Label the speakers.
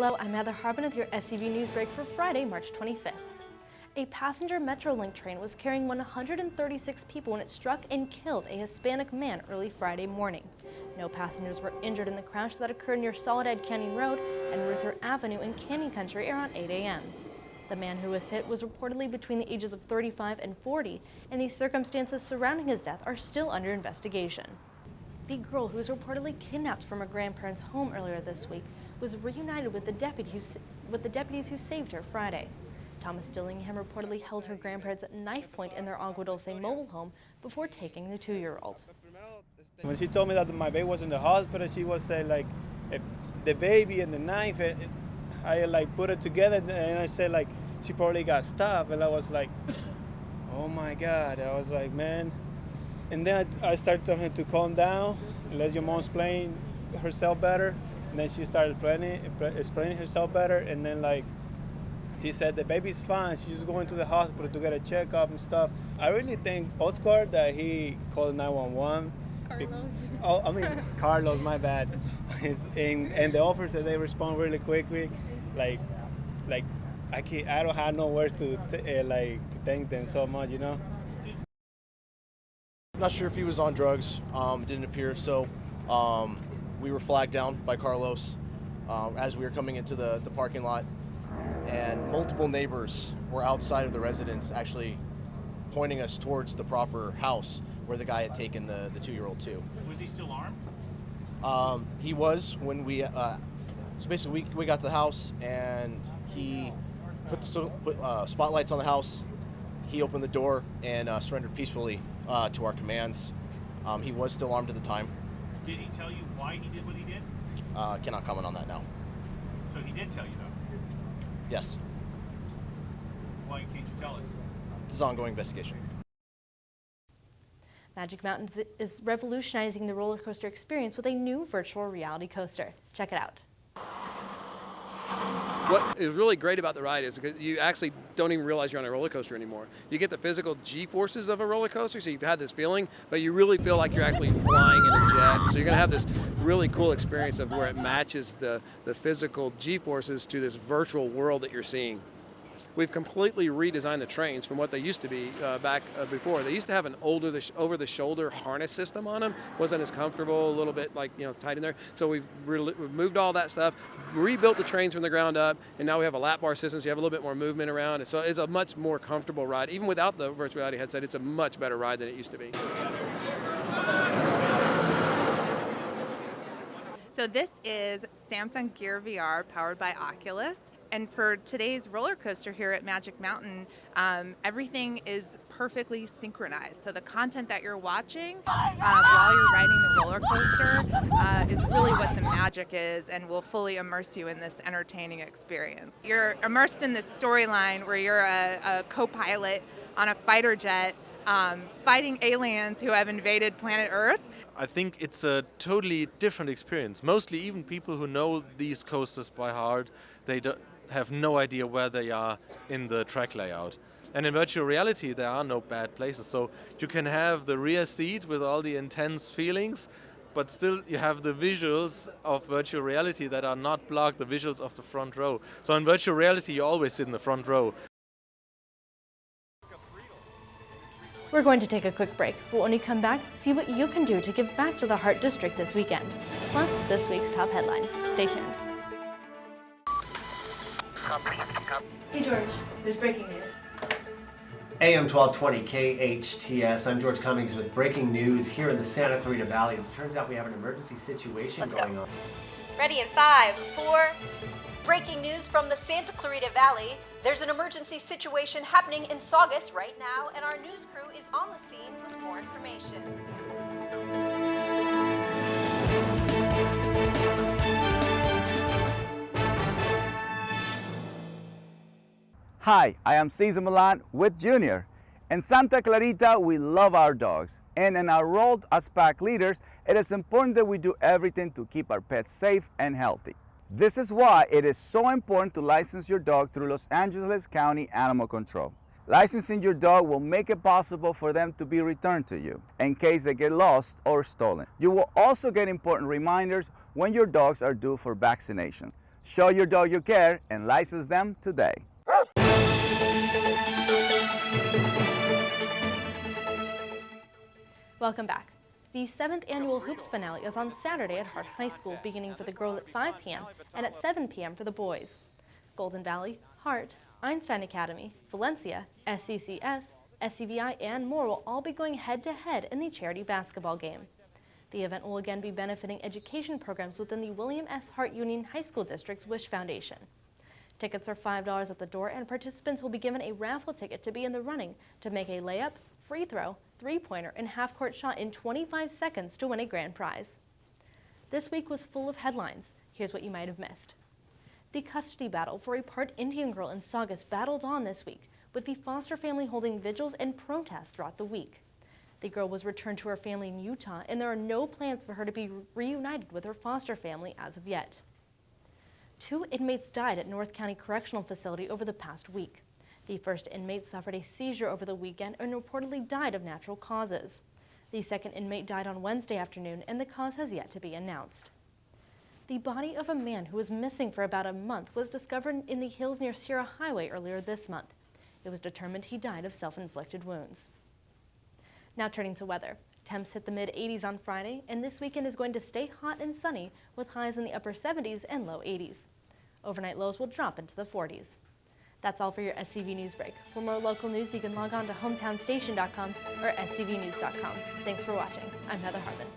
Speaker 1: Hello, I'm Heather Harbin with your SCV NewsBreak for Friday, March 25th. A passenger Metrolink train was carrying 136 people when it struck and killed a Hispanic man early Friday morning. No passengers were injured in the crash that occurred near Soledad Canyon Road and Ruther Avenue in Canyon Country around 8 a.m. The man who was hit was reportedly between the ages of 35 and 40, and the circumstances surrounding his death are still under investigation. The girl who was reportedly kidnapped from her grandparents' home earlier this week was reunited with the deputies who saved her Friday. Thomas Dillingham reportedly held her grandparents at knife point in their Agua Dulce mobile home before taking the 2-year-old.
Speaker 2: When she told me that my baby was in the hospital, she was saying like, the baby and the knife, and I like put it together, and I said like, she probably got stabbed, and I was like, oh my God. I was like, man. And then I started telling her to calm down, let your mom explain herself better. And then she started explaining herself better. And then like, she said the baby's fine. She's just going to the hospital to get a checkup and stuff. I really think Oscar that he called 911. Carlos, my bad. And the officer, they respond really quickly. Like I don't have no words to thank them so much, you know.
Speaker 3: Not sure if he was on drugs. It didn't appear so. We were flagged down by Carlos as we were coming into the parking lot, and multiple neighbors were outside of the residence actually pointing us towards the proper house where the guy had taken the 2-year-old to.
Speaker 4: Was he still armed?
Speaker 3: He was when we, so basically we got to the house and he put spotlights on the house. He opened the door and surrendered peacefully to our commands. He was still armed at the time.
Speaker 4: Did he tell you why he did what he did?
Speaker 3: Cannot comment on that now.
Speaker 4: So he did tell you though?
Speaker 3: Yes.
Speaker 4: Why can't you tell us?
Speaker 3: This is an ongoing investigation.
Speaker 1: Magic Mountain is revolutionizing the roller coaster experience with a new virtual reality coaster. Check it out.
Speaker 5: What is really great about the ride is because you actually don't even realize you're on a roller coaster anymore. You get the physical G-forces of a roller coaster, so you've had this feeling, but you really feel like you're actually flying in a jet. So you're going to have this really cool experience of where it matches the physical G-forces to this virtual world that you're seeing. We've completely redesigned the trains from what they used to be back before. They used to have an over-the-shoulder harness system on them. Wasn't as comfortable, a little bit like, tight in there. So we've removed all that stuff, rebuilt the trains from the ground up, and now we have a lap bar system, so you have a little bit more movement around. And so it's a much more comfortable ride. Even without the virtual reality headset, it's a much better ride than it used to be.
Speaker 6: So this is Samsung Gear VR powered by Oculus. And for today's roller coaster here at Magic Mountain, everything is perfectly synchronized. So the content that you're watching while you're riding the roller coaster is really what the magic is and will fully immerse you in this entertaining experience. You're immersed in this storyline where you're a co-pilot on a fighter jet fighting aliens who have invaded planet Earth.
Speaker 7: I think it's a totally different experience. Mostly even people who know these coasters by heart, they have no idea where they are in the track layout. And in virtual reality, there are no bad places. So you can have the rear seat with all the intense feelings, but still you have the visuals of virtual reality that are not blocked, the visuals of the front row. So in virtual reality, you always sit in the front row.
Speaker 1: We're going to take a quick break. We'll when we come back, see what you can do to give back to the Heart District this weekend. Plus, this week's top headlines. Stay tuned. Hey George, there's breaking news.
Speaker 8: AM 1220 KHTS. I'm George Cummings with breaking news here in the Santa Clarita Valley. It turns out we have an emergency situation going on.
Speaker 9: Ready in 5, 4. Breaking news from the Santa Clarita Valley. There's an emergency situation happening in Saugus right now, and our news crew is on the scene with more information.
Speaker 10: Hi, I am Cesar Milan with Junior. In Santa Clarita, we love our dogs. And in our role as pack leaders, it is important that we do everything to keep our pets safe and healthy. This is why it is so important to license your dog through Los Angeles County Animal Control. Licensing your dog will make it possible for them to be returned to you in case they get lost or stolen. You will also get important reminders when your dogs are due for vaccination. Show your dog you care and license them today.
Speaker 1: Welcome back. The 7th annual Hoops finale is on Saturday at Hart High School, beginning for the girls at 5 p.m. and at 7 p.m. for the boys. Golden Valley, Hart, Einstein Academy, Valencia, SCCS, SCVI, and more will all be going head-to-head in the charity basketball game. The event will again be benefiting education programs within the William S. Hart Union High School District's Wish Foundation. Tickets are $5 at the door, and participants will be given a raffle ticket to be in the running to make a layup, free throw, three-pointer, and half-court shot in 25 seconds to win a grand prize. This week was full of headlines. Here's what you might have missed. The custody battle for a part Indian girl in Saugus battled on this week, with the foster family holding vigils and protests throughout the week. The girl was returned to her family in Utah, and there are no plans for her to be reunited with her foster family as of yet. 2 inmates died at North County Correctional Facility over the past week. The first inmate suffered a seizure over the weekend and reportedly died of natural causes. The second inmate died on Wednesday afternoon, and the cause has yet to be announced. The body of a man who was missing for about a month was discovered in the hills near Sierra Highway earlier this month. It was determined he died of self-inflicted wounds. Now turning to weather. Temps hit the mid-80s on Friday, and this weekend is going to stay hot and sunny with highs in the upper 70s and low 80s. Overnight lows will drop into the 40s. That's all for your SCV News Break. For more local news, you can log on to hometownstation.com or scvnews.com. Thanks for watching. I'm Heather Hartman.